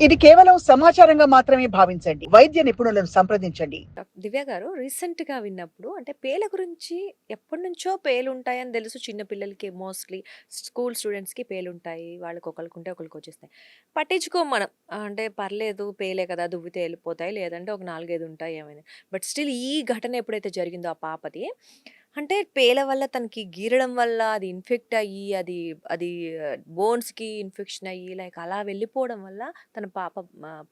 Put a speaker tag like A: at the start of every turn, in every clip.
A: ఇది కేవలం సమాచారంగా మాత్రమే భావించండి. వైద్య నిపుణులను సంప్రదించండి.
B: దివ్య గారు రీసెంట్‌గా విన్నప్పుడు అంటే పేల గురించి ఎప్పటినుంచో పేలుంటాయని తెలుసు చిన్న పిల్లలకి మోస్ట్‌లీ స్కూల్ స్టూడెంట్స్‌కి పేలుంటాయి. వాళ్ళకి ఒకళ్ళకుంటే ఒకళ్ళకొచ్చేస్తాయి. పట్టించుకోము మనం. అంటే పర్లేదు పేలే కదా! దువ్వితే ఎళ్ళిపోతాయి. లేదంటే ఒక 4, 5 ఉంటాయి ఏమైనా. బట్ స్టిల్ ఈ ఘటన ఎప్పుడైతే జరిగిందో ఆ పాపది, అంటే పేల వల్ల తనకి గీరడం వల్ల అది ఇన్ఫెక్ట్ అయ్యి అది అది బోన్స్‌కి ఇన్ఫెక్షన్ అయ్యి లైక్ అలా వెళ్ళిపోవడం వల్ల తన పాప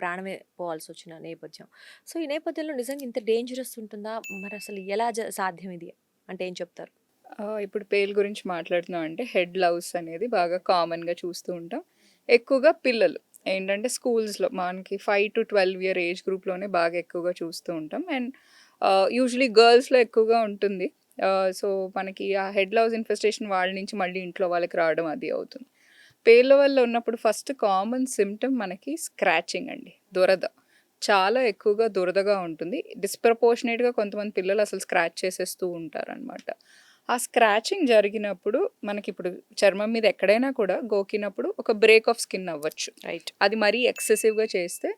B: ప్రాణమే పోవాల్సొచ్చిన నేపథ్యం. సో, ఈ నేపథ్యంలో నిజంగా ఇంత డేంజరస్ ఉంటుందా? మరసలు ఎలా సాధ్యం ఇది? అంటే ఏం చెప్తారు?
C: ఇప్పుడు పేలు గురించి మాట్లాడుతున్నాం అంటే హెడ్ లవ్స్ అనేది బాగా కామన్‌గా చూస్తూ ఉంటాం. ఎక్కువగా పిల్లలు ఏంటంటే స్కూల్స్‌లో మనకి 5-12 ఇయర్ ఏజ్ గ్రూప్‌లోనే బాగా ఎక్కువగా చూస్తూ ఉంటాం. అండ్ యూజువల్లీ గర్ల్స్‌లో ఎక్కువగా ఉంటుంది. సో, మనకి ఆ హెడ్ లవ్స్ ఇన్ఫెస్టేషన్ వాళ్ళ నుంచి మళ్ళీ ఇంట్లో వాళ్ళకి రావడం అది అవుతుంది. పేర్ల వల్ల ఉన్నప్పుడు ఫస్ట్ కామన్ సిమ్టమ్ మనకి స్క్రాచింగ్ అండి. దురద. చాలా ఎక్కువగా దురదగా ఉంటుంది. డిస్‌ప్రపోర్షనేట్‌గా కొంతమంది పిల్లలు అసలు స్క్రాచ్ చేసేస్తూ ఉంటారనమాట. ఆ స్క్రాచింగ్ జరిగినప్పుడు మనకిప్పుడు చర్మం మీద ఎక్కడైనా కూడా గోకినప్పుడు ఒక బ్రేక్ ఆఫ్ స్కిన్ అవ్వచ్చు.
B: రైట్.
C: అది మరీ ఎక్సెసివ్‌గా చేస్తే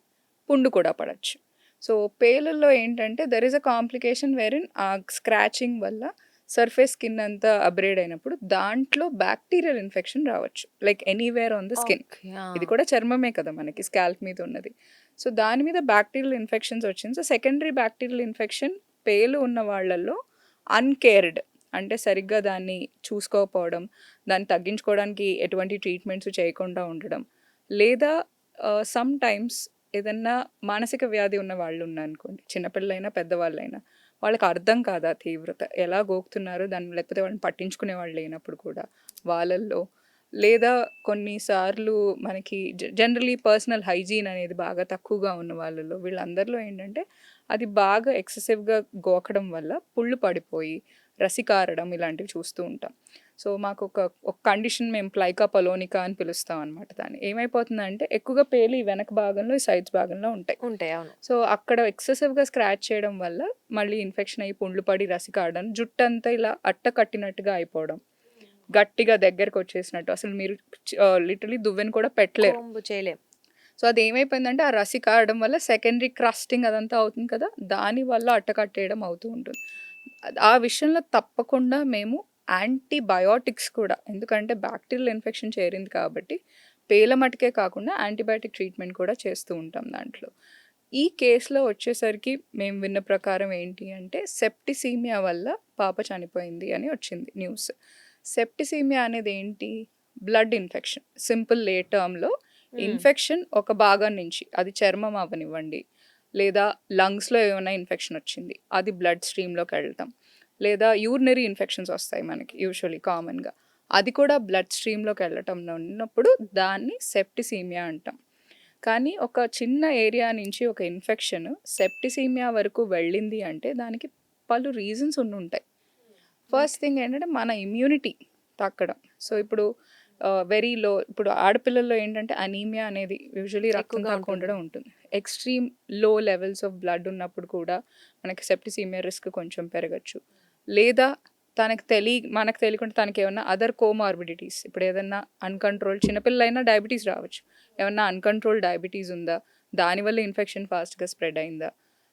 C: పుండు కూడా పడొచ్చు. సో, పేలుల్లో ఏంటంటే there is a complication wherein ఆ స్క్రాచింగ్ వల్ల సర్ఫేస్ స్కిన్ అంతా అబ్రేడ్ అయినప్పుడు దాంట్లో బ్యాక్టీరియల్ ఇన్ఫెక్షన్ రావచ్చు. Like anywhere on the skin.
B: Okay. ఆ!
C: ఇది కూడా చర్మమే కదా మనకి స్కాల్ప్ మీద ఉన్నది. సో, దాని మీద బ్యాక్టీరియల్ ఇన్ఫెక్షన్స్ వచ్చింది. సో, సెకండరీ బ్యాక్టీరియల్ ఇన్ఫెక్షన్ పేలు ఉన్న వాళ్ళల్లో అన్‌కేర్డ్ అంటే సరిగ్గా దాన్ని చూసుకోకపోవడం, దాన్ని తగ్గించుకోవడానికి ఎటువంటి ట్రీట్మెంట్స్ చేయకుండా ఉండడం, లేదా సమ్‌టైమ్స్ ఏదన్నా మానసిక వ్యాధి ఉన్న వాళ్ళు ఉన్నారనుకోండి, చిన్నపిల్లలైనా, పెద్దవాళ్ళైనా వాళ్ళకి అర్థం కాదు ఆ తీవ్రత. ఎలా గోకుతున్నారో దాన్ని లేకపోతే వాళ్ళని పట్టించుకునే వాళ్ళు లేనప్పుడు కూడా వాళ్ళల్లో. లేదా కొన్నిసార్లు మనకి జనరల్లీ పర్సనల్ హైజీన్ అనేది బాగా తక్కువగా ఉన్న వాళ్ళలో వీళ్ళందరిలో ఏంటంటే అది బాగా ఎక్సెసివ్‌గా గోకడం వల్ల పుళ్ళు పడిపోయి, రసి కారడం ఇలాంటివి చూస్తూ ఉంటాం. సో, ఒక కండిషన్ మేము ప్లైకా పలోనికా అని పిలుస్తాం అనమాట దాన్ని. ఏమైపోతుందంటే ఎక్కువగా పేలు ఈ వెనక భాగంలో, ఈ సైడ్స్ భాగంలో ఉంటాయి.
B: ఉంటాయి. అవును.
C: సో, అక్కడ ఎక్సెసివ్‌గా స్క్రాచ్ చేయడం వల్ల మళ్ళీ ఇన్ఫెక్షన్ అయ్యి పుండ్లు పడి రసి కారడం, జుట్టంతా ఇలా అట్ట కట్టినట్టుగా అయిపోవడం. గట్టిగా దగ్గరకొచ్చేసినట్టు. అసలు మీరు లిటరల్లీ దువ్వెన కూడా పెట్టలేరు.
B: కోంబు చేయలేం.
C: సో, అదేమైపోయిందంటే ఆ రసి కారడం వల్ల సెకండరీ క్రస్టింగ్ అదంతా అవుతుంది కదా! దానివల్ల అట్టకట్టేయడం అవుతూ ఉంటుంది. ఆ విషయంలో తప్పకుండా మేము యాంటీబయోటిక్స్ కూడా ఎందుకంటే బ్యాక్టీరియల్ ఇన్ఫెక్షన్ చేరింది కాబట్టి పేల మటుకే కాకుండా యాంటీబయాటిక్ ట్రీట్మెంట్ కూడా చేస్తూ ఉంటాం దాంట్లో. ఈ కేస్‌లో వచ్చేసరికి మేము విన్న ప్రకారం ఏంటి అంటే సెప్టిసీమియా వల్ల పాప చనిపోయింది అని వచ్చింది న్యూస్. సెప్టిసీమియా అనేది ఏంటి? Blood infection. సింపుల్ లే టర్మ్‌లో
B: హ్మ్.
C: ఇన్ఫెక్షన్ ఒక భాగం నుంచి అది చర్మం అవ్వనివ్వండి, లేదా లంగ్స్‌లో ఏమైనా ఇన్ఫెక్షన్ వచ్చింది. అది బ్లడ్ స్ట్రీమ్‌లోకి వెళ్ళటం. లేదా యూరినరీ ఇన్ఫెక్షన్స్ వస్తాయి మనకి యూజువల్లీ కామన్‌గా. అది కూడా బ్లడ్ స్ట్రీమ్‌లోకి వెళ్ళటంలో ఉన్నప్పుడు దాన్ని సెప్టిసీమియా అంటాం. కానీ ఒక చిన్న ఏరియా నుంచి ఒక ఇన్ఫెక్షన్ సెప్టిసీమియా వరకు వెళ్ళింది అంటే దానికి పలు రీజన్స్ ఉండుంటాయి. ఫస్ట్ థింగ్ ఏంటంటే మన ఇమ్యూనిటీ తగ్గడం. సో, ఇప్పుడు వెరీ లో ఇప్పుడు ఆడపిల్లల్లో ఏంటంటే అనీమియా అనేది యూజువల్లీ రక్తం
B: ఎక్కువగా
C: తక్కువ
B: ఉంటుంది.
C: ఉండడం ఉంటుంది. ఎక్స్‌ట్రీమ్ లో లెవెల్స్ ఆఫ్ బ్లడ్ ఉన్నప్పుడు కూడా మనకి సెప్టిసీమియా రిస్క్ కొంచెం పెరగొచ్చు. లేదా మనకు తెలియకుండా తనకేమన్నా అదర్ కోమార్బిడిటీస్ ఇప్పుడు ఏదన్నా చిన్నపిల్లలైనా డయాబెటీస్ రావచ్చు. ఏమన్నా అన్‌కంట్రోల్డ్ డయాబెటీస్ ఉందా? దానివల్ల ఇన్ఫెక్షన్ ఫాస్ట్‌గా స్ప్రెడ్ అయిందా?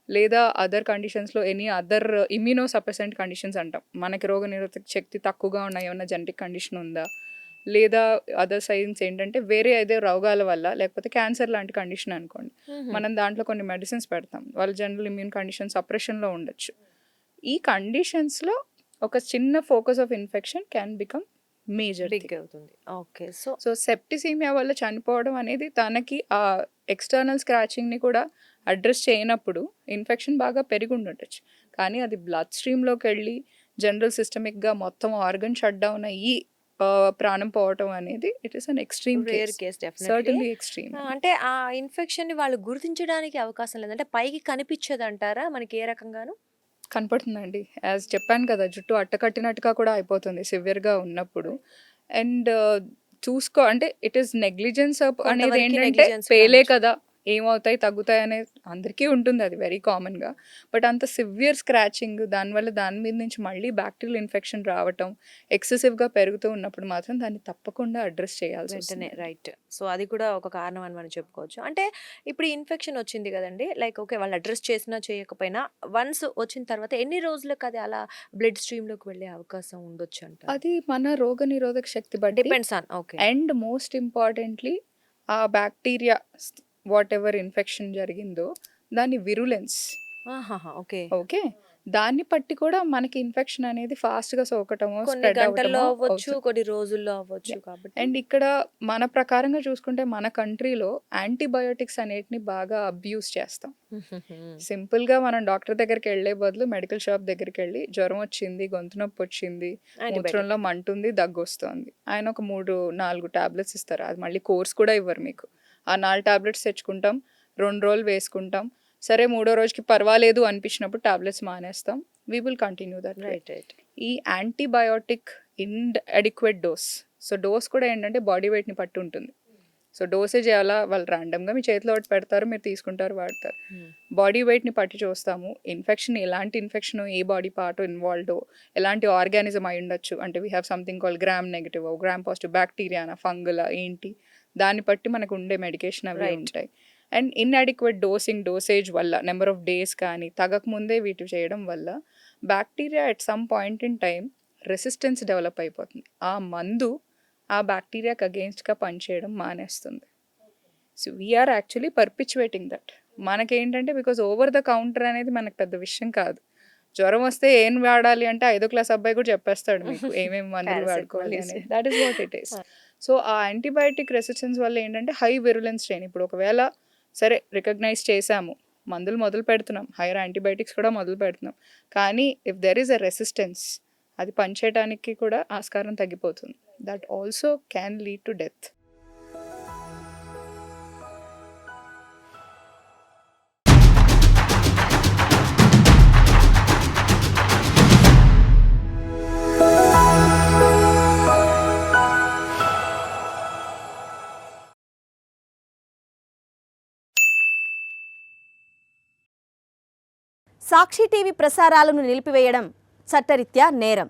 C: లేదా అదర్ కండిషన్స్‌లో any other immuno suppressant conditions అంటాం. మనకి రోగనిరోధక శక్తి తక్కువగా ఉన్న ఏమన్నా జెనెటిక్ కండిషన్ ఉందా? లేదా అదర్ సైన్స్ ఏంటంటే వేరే ఏదో రోగాల వల్ల లేకపోతే క్యాన్సర్ లాంటి కండిషన్ అనుకోండి.
B: హుహు.
C: మనం దాంట్లో కొన్ని మెడిసిన్స్ పెడతాం. వాళ్ళ జనరల్ ఇమ్యూన్ కండిషన్ సప్రెషన్‌లో ఉండొచ్చు. ఈ కండిషన్స్‌లో ఒక చిన్న focus of infection can become major
B: big
C: thing.
B: అవుతుంది. ఓకే. సో,
C: సో, సెప్టిసీమియా వల్ల చనిపోవడం అనేది తనకి ఆ ఎక్స్‌టర్నల్ స్క్రాచింగ్‌ని కూడా అడ్రెస్ చేయనప్పుడు ఇన్ఫెక్షన్ బాగా పెరిగుండుండొచ్చు. కానీ అది బ్లడ్ స్ట్రీమ్‌లోకెళ్ళి జనరల్ సిస్టమిక్‌గా మొత్తం ఆర్గన్ షట్ డౌన్ అయ్యి ప్రాణం పోవటం అనేది it is an extreme
B: rare
C: case.
B: Case definitely.
C: Certainly extreme.
B: అంటే ఆ ఇన్ఫెక్షన్‌ని వాళ్ళు గుర్తించడానికి అవకాశం లేదు. అంటే పైకి కనిపించదంటారా మనకి ఏ రకంగాను?
C: కనపడుతుందండి. యాజ్ చెప్పాను కదా! జుట్టు అట్టకట్టినట్టుగా కూడా అయిపోతుంది సివియర్‌గా ఉన్నప్పుడు. అండ్ అంటే ఇట్ ఈస్ నెగ్లిజెన్స్ అనేది
B: కొంతవరకి
C: ఏంటంటే
B: నెగ్లిజెన్స్ కూడా
C: పేలే
B: అనొచ్చు.
C: కదా! ఏమవుతాయి తగ్గుతాయి అనే అందరికీ ఉంటుంది, అది వెరీ కామన్గా. బట్ అంత సివియర్ స్క్రాచింగ్ దానివల్ల దాని మీద నుంచి మళ్ళీ బ్యాక్టీరియల్ ఇన్ఫెక్షన్ రావటం ఎక్సెసివ్గా పెరుగుతూ ఉన్నప్పుడు మాత్రం దాన్ని తప్పకుండా అడ్రస్ చేయాల్సి
B: వెంటనే
C: వస్తుంది.
B: రైట్. సో అది కూడా ఒక కారణం అని మనం చెప్పుకోవచ్చు. అంటే ఇప్పుడు ఇన్ఫెక్షన్ వచ్చింది కదండి, లైక్ ఓకే వాళ్ళు అడ్రస్ చేసినా చేయకపోయినా వన్స్ వచ్చిన తర్వాత ఎన్ని రోజులకు అది అలా బ్లడ్ స్ట్రీమ్లోకి వెళ్ళే అవకాశం ఉండొచ్చు అంట?
C: అది మన రోగ నిరోధక శక్తి బట్టి
B: depends on. Okay.
C: And most importantly ఆ బ్యాక్టీరియా వాట్ ఎవర్ ఇన్ఫెక్షన్ జరిగిందో దాని విరులెన్స్,
B: ఓకే.
C: ఓకే, దాన్ని బట్టి కూడా మనకి ఇన్ఫెక్షన్ అనేది ఫాస్ట్గా సోకటమో
B: కొన్ని
C: స్ప్రెడ్
B: గంటల్లో
C: అవ్వటమో
B: అవ్వచ్చు,
C: అవుతుంది.
B: కొన్ని రోజుల్లో అవ్వచ్చు కాబట్టి.
C: అండ్ ఇక్కడ మన ప్రకారంగా చూసుకుంటే మన కంట్రీలో యాంటీబయోటిక్స్ అనేటిని బాగా అబ్యూస్ చేస్తాం. సింపుల్గా మనం డాక్టర్ దగ్గరికి వెళ్ళే బదులు మెడికల్ షాప్ దగ్గరికి వెళ్ళి జ్వరం వచ్చింది, గొంతు నొప్పి వచ్చింది, మూత్రంలో మంటుంది, దగ్గు వస్తుంది, ఆయన ఒక 3-4 టాబ్లెట్స్ ఇస్తారు. అది మళ్ళీ కోర్స్ కూడా ఇవ్వరు మీకు. ఆ 4 టాబ్లెట్స్ తెచ్చుకుంటాం, 2 రోజులు వేసుకుంటాం, సరే 3వ రోజుకి పర్వాలేదు అనిపించినప్పుడు టాబ్లెట్స్ మానేస్తాం. We will continue that.
B: Right right.
C: ఈ antibiotic inadequate dose, so dose కూడా ఏంటంటే బాడీ వెయిట్ని పట్టి ఉంటుంది. సో డోసేజ్ అలా వాళ్ళు ర్యాండమ్గా మీ చేతిలో ఒకటి పెడతారు, మీరు తీసుకుంటారు, వాడతారు. బాడీ వెయిట్ని పట్టి చూస్తాము ఇన్ఫెక్షన్, ఎలాంటి ఇన్ఫెక్షన్, ఏ బాడీ పార్ట్ ఇన్వాల్వ్డో, ఎలాంటి ఆర్గానిజం అయి ఉండొచ్చు, అంటే we have something call gram negative, gram positive, బ్యాక్టీరియానా, ఫంగల్ ఏంటి, దాన్ని బట్టి మనకు ఉండే మెడికేషన్ అవి ఉంటాయి. అండ్ ఇన్అడిక్వేట్ డోసేజ్ వల్ల నెంబర్ ఆఫ్ డేస్ కానీ తగ్గకముందే వీటి చేయడం వల్ల bacteria at some point in time resistance develop అయిపోతుంది. ఆ మందు ఆ బ్యాక్టీరియాకి అగెయిన్స్ట్గా పనిచేయడం మానేస్తుంది. So we are actually perpetuating that. మనకేంటంటే బికాజ్ ఓవర్ ద కౌంటర్ అనేది మనకు పెద్ద విషయం కాదు. జ్వరం వస్తే ఏం వాడాలి అంటే 5వ క్లాస్ అబ్బాయి కూడా చెప్పేస్తాడు మీకు ఏమేమి మందులు వాడుకోవాలి అనేది. That is what it is. So ఆ యాంటీబయాటిక్ రెసిస్టెన్స్ వల్ల ఏంటంటే హై విరులెన్స్ స్ట్రెయిన్. ఇప్పుడు ఒకవేళ సరే రికగ్నైజ్ చేసాము, మందులు మొదలు పెడుతున్నాం, హైయర్ యాంటీబయాటిక్స్ కూడా మొదలు పెడుతున్నాం, కానీ if there is a resistance అది పనిచేయడానికి కూడా ఆస్కారం తగ్గిపోతుంది. That also can lead to death.
D: Sakshi TV ప్రసారాలను నిలిపివేయడం చట్టరీత్యా నేరం.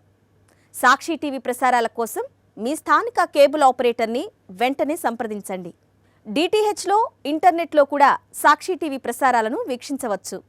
D: సాక్షి టీవీ ప్రసారాల కోసం మీ స్థానిక కేబుల్ ఆపరేటర్ని వెంటనే సంప్రదించండి. డిటిహెచ్లో, ఇంటర్నెట్లో కూడా సాక్షి టీవీ ప్రసారాలను వీక్షించవచ్చు.